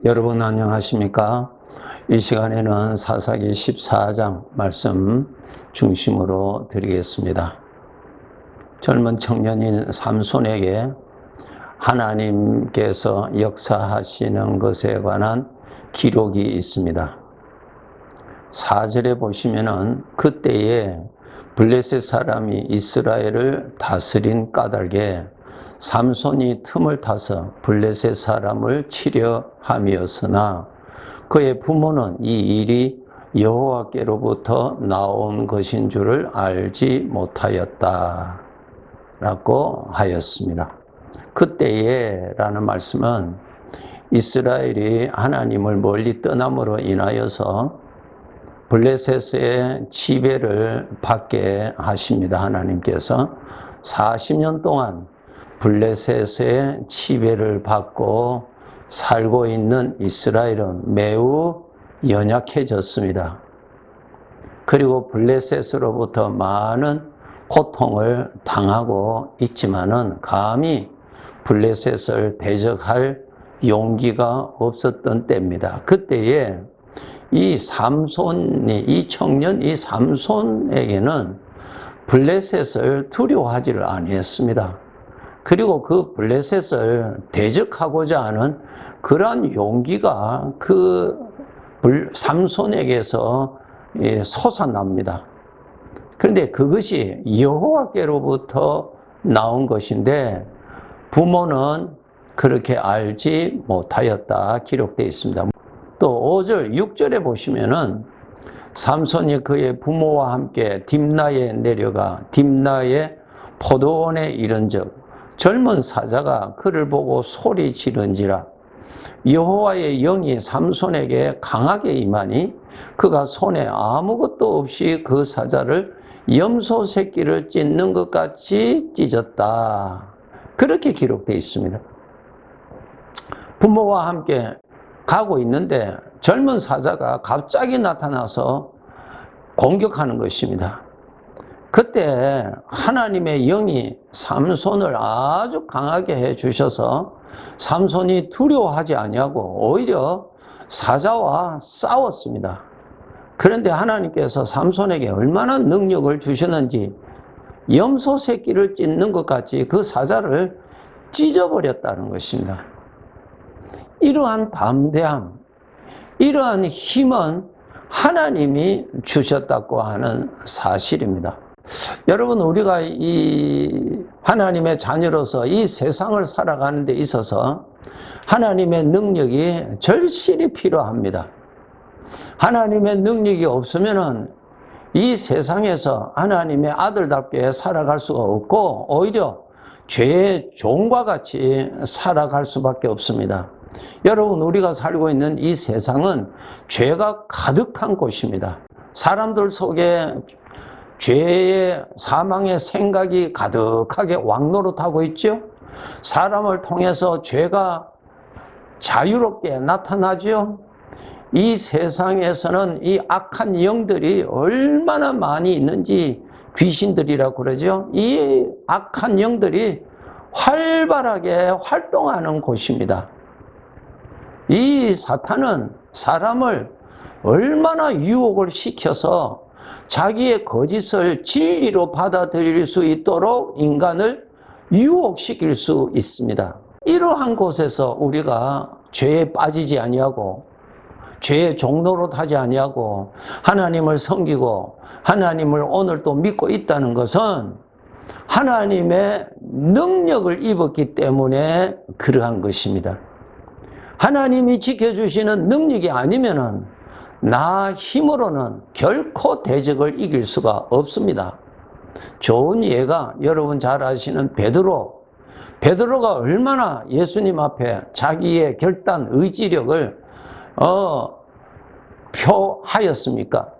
여러분 안녕하십니까? 이 시간에는 사사기 14장 말씀 중심으로 드리겠습니다. 젊은 청년인 삼손에게 하나님께서 역사하시는 것에 관한 기록이 있습니다. 4절에 보시면은 그때에 블레셋 사람이 이스라엘을 다스린 까닭에 삼손이 틈을 타서 블레셋 사람을 치려 함이었으나 그의 부모는 이 일이 여호와께로부터 나온 것인 줄을 알지 못하였다 라고 하였습니다. 그때에 라는 말씀은 이스라엘이 하나님을 멀리 떠남으로 인하여서 블레셋의 지배를 받게 하십니다. 하나님께서 40년 동안 블레셋의 지배를 받고 살고 있는 이스라엘은 매우 연약해졌습니다. 그리고 블레셋으로부터 많은 고통을 당하고 있지만은 감히 블레셋을 대적할 용기가 없었던 때입니다. 그때에 이 삼손에게는 블레셋을 두려워하지를 아니했습니다. 그리고 그 블레셋을 대적하고자 하는 그러한 용기가 그 삼손에게서 솟아납니다. 그런데 그것이 여호와께로부터 나온 것인데 부모는 그렇게 알지 못하였다 기록되어 있습니다. 또 5절, 6절에 보시면은 삼손이 그의 부모와 함께 딥나에 내려가 딥나의 포도원에 이른즉 젊은 사자가 그를 보고 소리 지른지라 여호와의 영이 삼손에게 강하게 임하니 그가 손에 아무것도 없이 그 사자를 염소 새끼를 찢는 것 같이 찢었다. 그렇게 기록되어 있습니다. 부모와 함께 가고 있는데 젊은 사자가 갑자기 나타나서 공격하는 것입니다. 그때 하나님의 영이 삼손을 아주 강하게 해 주셔서 삼손이 두려워하지 아니하고 오히려 사자와 싸웠습니다. 그런데 하나님께서 삼손에게 얼마나 능력을 주셨는지 염소 새끼를 찢는 것 같이 그 사자를 찢어버렸다는 것입니다. 이러한 담대함, 이러한 힘은 하나님이 주셨다고 하는 사실입니다. 여러분, 우리가 이 하나님의 자녀로서 이 세상을 살아가는 데 있어서 하나님의 능력이 절실히 필요합니다. 하나님의 능력이 없으면은 이 세상에서 하나님의 아들답게 살아갈 수가 없고 오히려 죄의 종과 같이 살아갈 수밖에 없습니다. 여러분, 우리가 살고 있는 이 세상은 죄가 가득한 곳입니다. 사람들 속에 죄의 사망의 생각이 가득하게 왕노릇하고 있죠. 사람을 통해서 죄가 자유롭게 나타나죠. 이 세상에서는 이 악한 영들이 얼마나 많이 있는지 귀신들이라고 그러죠. 이 악한 영들이 활발하게 활동하는 곳입니다. 이 사탄은 사람을 얼마나 유혹을 시켜서 자기의 거짓을 진리로 받아들일 수 있도록 인간을 유혹시킬 수 있습니다. 이러한 곳에서 우리가 죄에 빠지지 아니하고 죄의 종노릇 하지 아니하고 하나님을 섬기고 하나님을 오늘도 믿고 있다는 것은 하나님의 능력을 입었기 때문에 그러한 것입니다. 하나님이 지켜주시는 능력이 아니면은 나 힘으로는 결코 대적을 이길 수가 없습니다. 좋은 예가 여러분 잘 아시는 베드로가 얼마나 예수님 앞에 자기의 결단 의지력을 표하였습니까?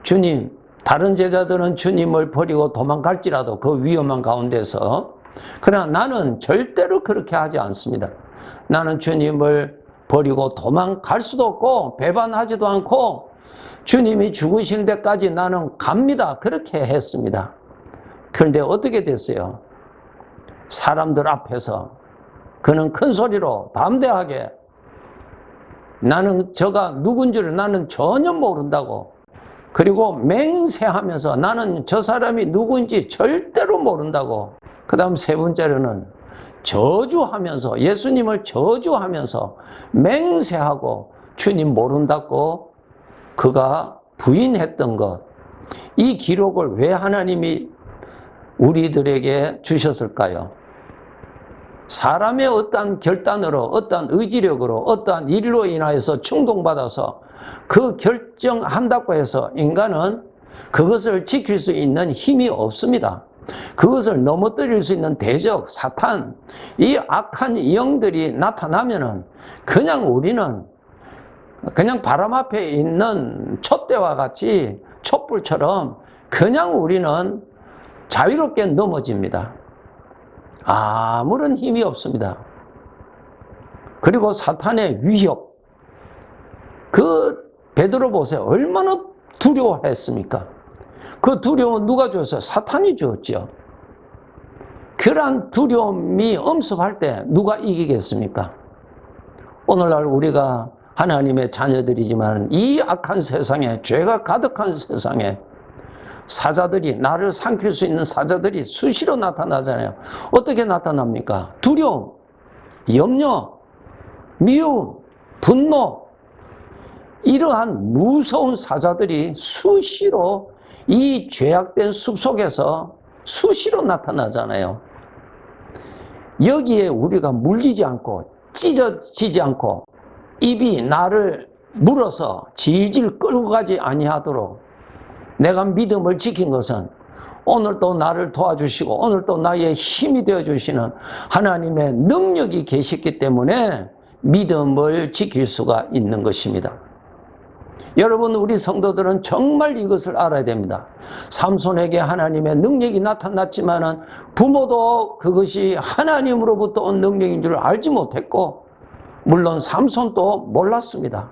주님, 다른 제자들은 주님을 버리고 도망갈지라도 그 위험한 가운데서 그러나 나는 절대로 그렇게 하지 않습니다. 나는 주님을 버리고 도망갈 수도 없고 배반하지도 않고 주님이 죽으실 때까지 나는 갑니다. 그렇게 했습니다. 그런데 어떻게 됐어요? 사람들 앞에서 그는 큰 소리로 담대하게 나는 저가 누군지를 나는 전혀 모른다고. 그리고 맹세하면서 나는 저 사람이 누군지 절대로 모른다고. 그 다음 세 번째로는 저주하면서, 예수님을 저주하면서 맹세하고 주님 모른다고 그가 부인했던 것. 이 기록을 왜 하나님이 우리들에게 주셨을까요? 사람의 어떠한 결단으로, 어떠한 의지력으로, 어떠한 일로 인하여서 충동받아서 그 결정한다고 해서 인간은 그것을 지킬 수 있는 힘이 없습니다. 그것을 넘어뜨릴 수 있는 대적, 사탄, 이 악한 영들이 나타나면은 그냥 우리는 그냥 바람 앞에 있는 촛대와 같이 촛불처럼 그냥 우리는 자유롭게 넘어집니다. 아무런 힘이 없습니다. 그리고 사탄의 위협, 그 베드로 보세요. 얼마나 두려워했습니까? 그 두려움은 누가 줬어요? 사탄이 주었죠. 그러한 두려움이 엄습할 때 누가 이기겠습니까? 오늘날 우리가 하나님의 자녀들이지만 이 악한 세상에, 죄가 가득한 세상에 사자들이, 나를 삼킬 수 있는 사자들이 수시로 나타나잖아요. 어떻게 나타납니까? 두려움, 염려, 미움, 분노, 이러한 무서운 사자들이 수시로 이 죄악된 숲속에서 수시로 나타나잖아요. 여기에 우리가 물리지 않고 찢어지지 않고 입이 나를 물어서 질질 끌고 가지 아니하도록 내가 믿음을 지킨 것은 오늘 또 나를 도와주시고 오늘 또 나의 힘이 되어주시는 하나님의 능력이 계시기 때문에 믿음을 지킬 수가 있는 것입니다. 여러분, 우리 성도들은 정말 이것을 알아야 됩니다. 삼손에게 하나님의 능력이 나타났지만은 부모도 그것이 하나님으로부터 온 능력인 줄 알지 못했고, 물론 삼손도 몰랐습니다.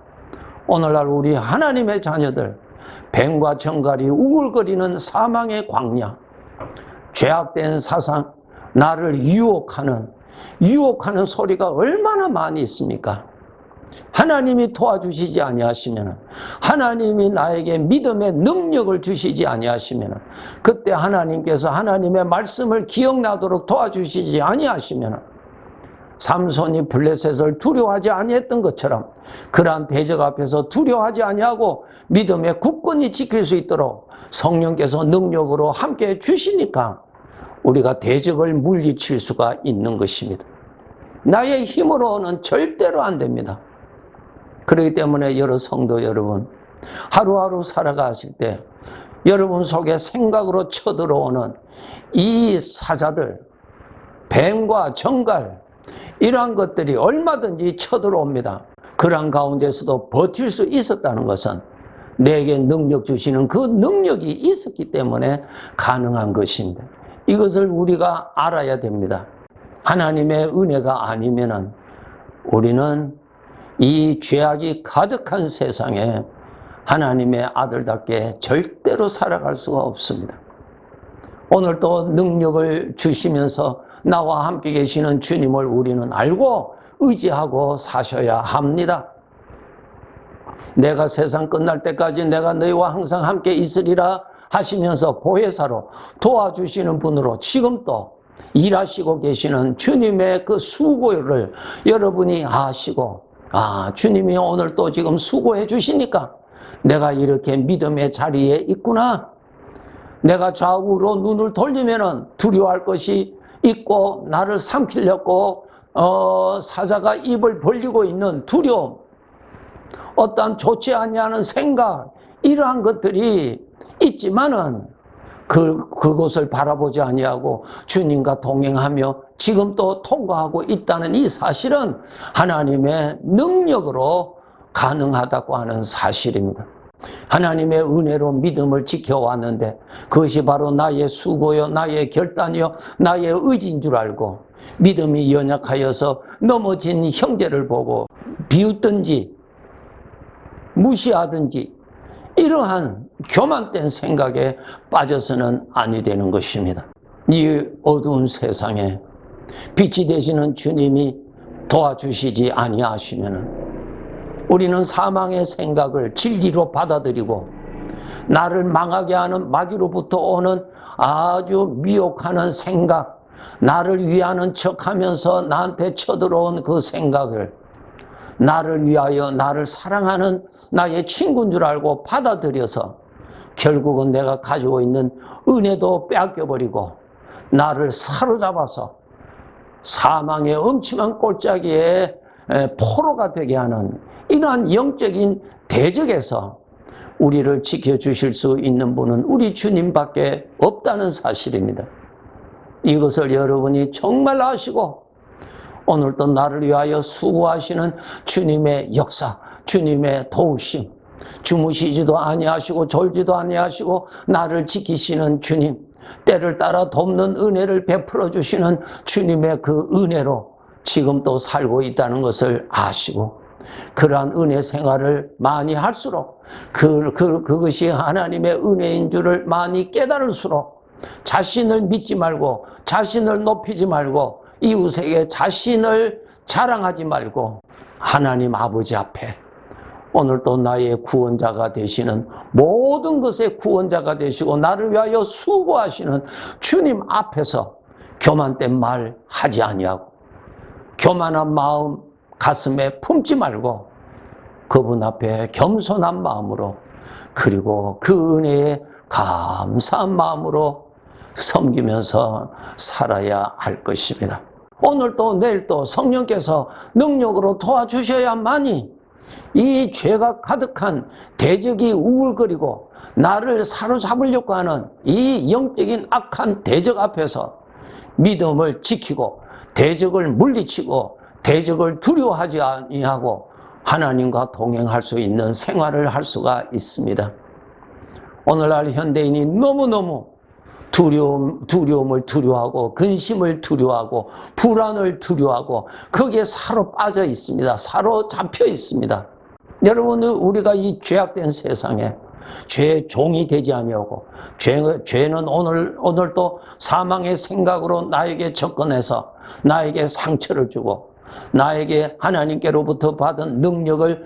오늘날 우리 하나님의 자녀들, 뱀과 정갈이 우글거리는 사망의 광야, 죄악된 사상, 나를 유혹하는 소리가 얼마나 많이 있습니까? 하나님이 도와주시지 아니하시면, 하나님이 나에게 믿음의 능력을 주시지 아니하시면, 그때 하나님께서 하나님의 말씀을 기억나도록 도와주시지 아니하시면, 삼손이 블레셋을 두려워하지 아니했던 것처럼 그러한 대적 앞에서 두려워하지 아니하고 믿음의 굳건히 지킬 수 있도록 성령께서 능력으로 함께해 주시니까 우리가 대적을 물리칠 수가 있는 것입니다. 나의 힘으로는 절대로 안 됩니다. 그렇기 때문에 여러 성도 여러분, 하루하루 살아가실 때 여러분 속에 생각으로 쳐들어오는 이 사자들, 뱀과 정갈, 이러한 것들이 얼마든지 쳐들어옵니다. 그러한 가운데서도 버틸 수 있었다는 것은 내게 능력 주시는 그 능력이 있었기 때문에 가능한 것입니다. 이것을 우리가 알아야 됩니다. 하나님의 은혜가 아니면은 우리는 이 죄악이 가득한 세상에 하나님의 아들답게 절대로 살아갈 수가 없습니다. 오늘 또 능력을 주시면서 나와 함께 계시는 주님을 우리는 알고 의지하고 사셔야 합니다. 내가 세상 끝날 때까지 내가 너희와 항상 함께 있으리라 하시면서 보혜사로 도와주시는 분으로 지금 또 일하시고 계시는 주님의 그 수고를 여러분이 아시고, 주님이 오늘 또 지금 수고해 주시니까 내가 이렇게 믿음의 자리에 있구나. 내가 좌우로 눈을 돌리면은 두려워할 것이 있고 나를 삼키려고 사자가 입을 벌리고 있는 두려움, 어떠한 좋지 아니하는 생각, 이러한 것들이 있지만은 그곳을 바라보지 아니하고 주님과 동행하며 지금 또 통과하고 있다는 이 사실은 하나님의 능력으로 가능하다고 하는 사실입니다. 하나님의 은혜로 믿음을 지켜왔는데 그것이 바로 나의 수고요, 나의 결단이요, 나의 의지인 줄 알고 믿음이 연약하여서 넘어진 형제를 보고 비웃든지 무시하든지 이러한 교만된 생각에 빠져서는 아니 되는 것입니다. 이 어두운 세상에 빛이 되시는 주님이 도와주시지 아니하시면은 우리는 사망의 생각을 진리로 받아들이고 나를 망하게 하는 마귀로부터 오는 아주 미혹하는 생각, 나를 위하는 척하면서 나한테 쳐들어온 그 생각을 나를 위하여 나를 사랑하는 나의 친구인 줄 알고 받아들여서 결국은 내가 가지고 있는 은혜도 빼앗겨버리고 나를 사로잡아서 사망의 엄청난 골짜기에 포로가 되게 하는 이러한 영적인 대적에서 우리를 지켜주실 수 있는 분은 우리 주님밖에 없다는 사실입니다. 이것을 여러분이 정말 아시고 오늘도 나를 위하여 수고하시는 주님의 역사, 주님의 도우심, 주무시지도 아니하시고 졸지도 아니하시고 나를 지키시는 주님, 때를 따라 돕는 은혜를 베풀어 주시는 주님의 그 은혜로 지금 또 살고 있다는 것을 아시고 그러한 은혜 생활을 많이 할수록 그것이 하나님의 은혜인 줄을 많이 깨달을수록 자신을 믿지 말고 자신을 높이지 말고 이웃에게 자신을 자랑하지 말고 하나님 아버지 앞에 오늘 또 나의 구원자가 되시는 모든 것의 구원자가 되시고 나를 위하여 수고하시는 주님 앞에서 교만된 말 하지 아니하고 교만한 마음 가슴에 품지 말고 그분 앞에 겸손한 마음으로 그리고 그 은혜에 감사한 마음으로 섬기면서 살아야 할 것입니다. 오늘도 내일도 성령께서 능력으로 도와주셔야만이 이 죄가 가득한 대적이 우울거리고 나를 사로잡으려고 하는 이 영적인 악한 대적 앞에서 믿음을 지키고 대적을 물리치고 대적을 두려워하지 아니하고 하나님과 동행할 수 있는 생활을 할 수가 있습니다. 오늘날 현대인이 너무너무 두려움을 두려워하고 근심을 두려워하고 불안을 두려워하고 거기에 사로빠져 있습니다. 사로잡혀 있습니다. 여러분, 우리가 이 죄악된 세상에 죄의 종이 되지 아니하고 죄는 오늘도 사망의 생각으로 나에게 접근해서 나에게 상처를 주고 나에게 하나님께로부터 받은 능력을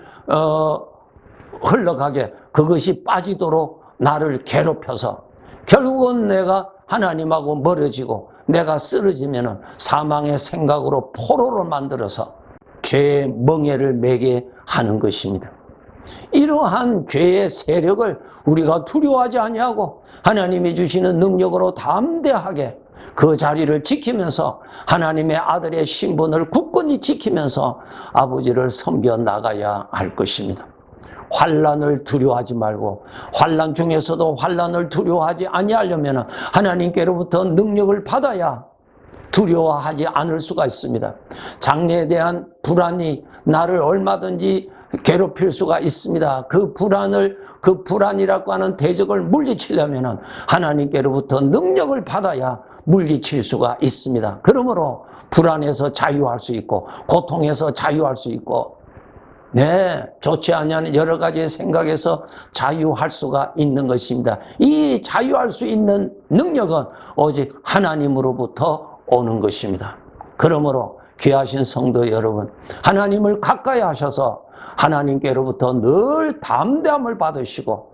흘러가게 그것이 빠지도록 나를 괴롭혀서 결국은 내가 하나님하고 멀어지고 내가 쓰러지면 사망의 생각으로 포로로 만들어서 죄의 멍에를 매게 하는 것입니다. 이러한 죄의 세력을 우리가 두려워하지 아니하고 하나님이 주시는 능력으로 담대하게 그 자리를 지키면서 하나님의 아들의 신분을 굳건히 지키면서 아버지를 섬겨 나가야 할 것입니다. 환난을 두려워하지 말고 환난 중에서도 환난을 두려워하지 아니하려면 하나님께로부터 능력을 받아야 두려워하지 않을 수가 있습니다. 장래에 대한 불안이 나를 얼마든지 괴롭힐 수가 있습니다. 그 불안이라고 하는 대적을 물리치려면 하나님께로부터 능력을 받아야 물리칠 수가 있습니다. 그러므로 불안에서 자유할 수 있고 고통에서 자유할 수 있고 좋지 않은 여러 가지의 생각에서 자유할 수가 있는 것입니다. 이 자유할 수 있는 능력은 오직 하나님으로부터 오는 것입니다. 그러므로 귀하신 성도 여러분, 하나님을 가까이 하셔서 하나님께로부터 늘 담대함을 받으시고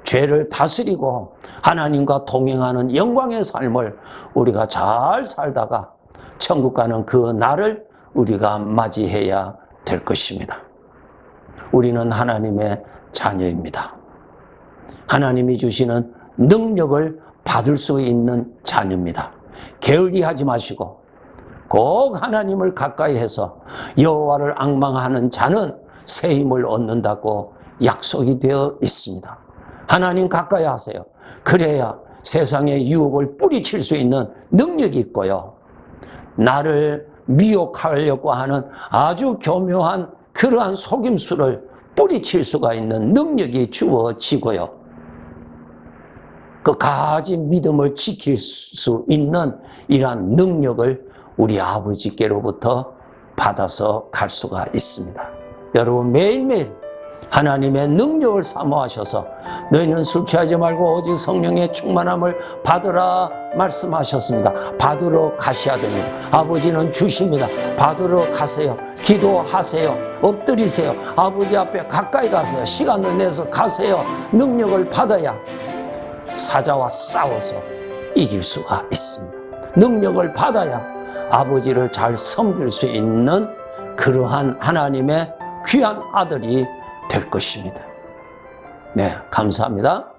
죄를 다스리고 하나님과 동행하는 영광의 삶을 우리가 잘 살다가 천국 가는 그 날을 우리가 맞이해야 될 것입니다. 우리는 하나님의 자녀입니다. 하나님이 주시는 능력을 받을 수 있는 자녀입니다. 게을리하지 마시고 꼭 하나님을 가까이 해서 여호와를 앙망하는 자는 새 힘을 얻는다고 약속이 되어 있습니다. 하나님 가까이 하세요. 그래야 세상의 유혹을 뿌리칠 수 있는 능력이 있고요. 나를 미혹하려고 하는 아주 교묘한 그러한 속임수를 뿌리칠 수가 있는 능력이 주어지고요. 그 가진 믿음을 지킬 수 있는 이러한 능력을 우리 아버지께로부터 받아서 갈 수가 있습니다. 여러분 매일매일 하나님의 능력을 사모하셔서 너희는 술 취하지 말고 오직 성령의 충만함을 받으라 말씀하셨습니다. 받으러 가셔야 됩니다. 아버지는 주십니다. 받으러 가세요. 기도하세요. 엎드리세요. 아버지 앞에 가까이 가세요. 시간을 내서 가세요. 능력을 받아야 사자와 싸워서 이길 수가 있습니다. 능력을 받아야 아버지를 잘 섬길 수 있는 그러한 하나님의 귀한 아들이 될 것입니다. 네, 감사합니다.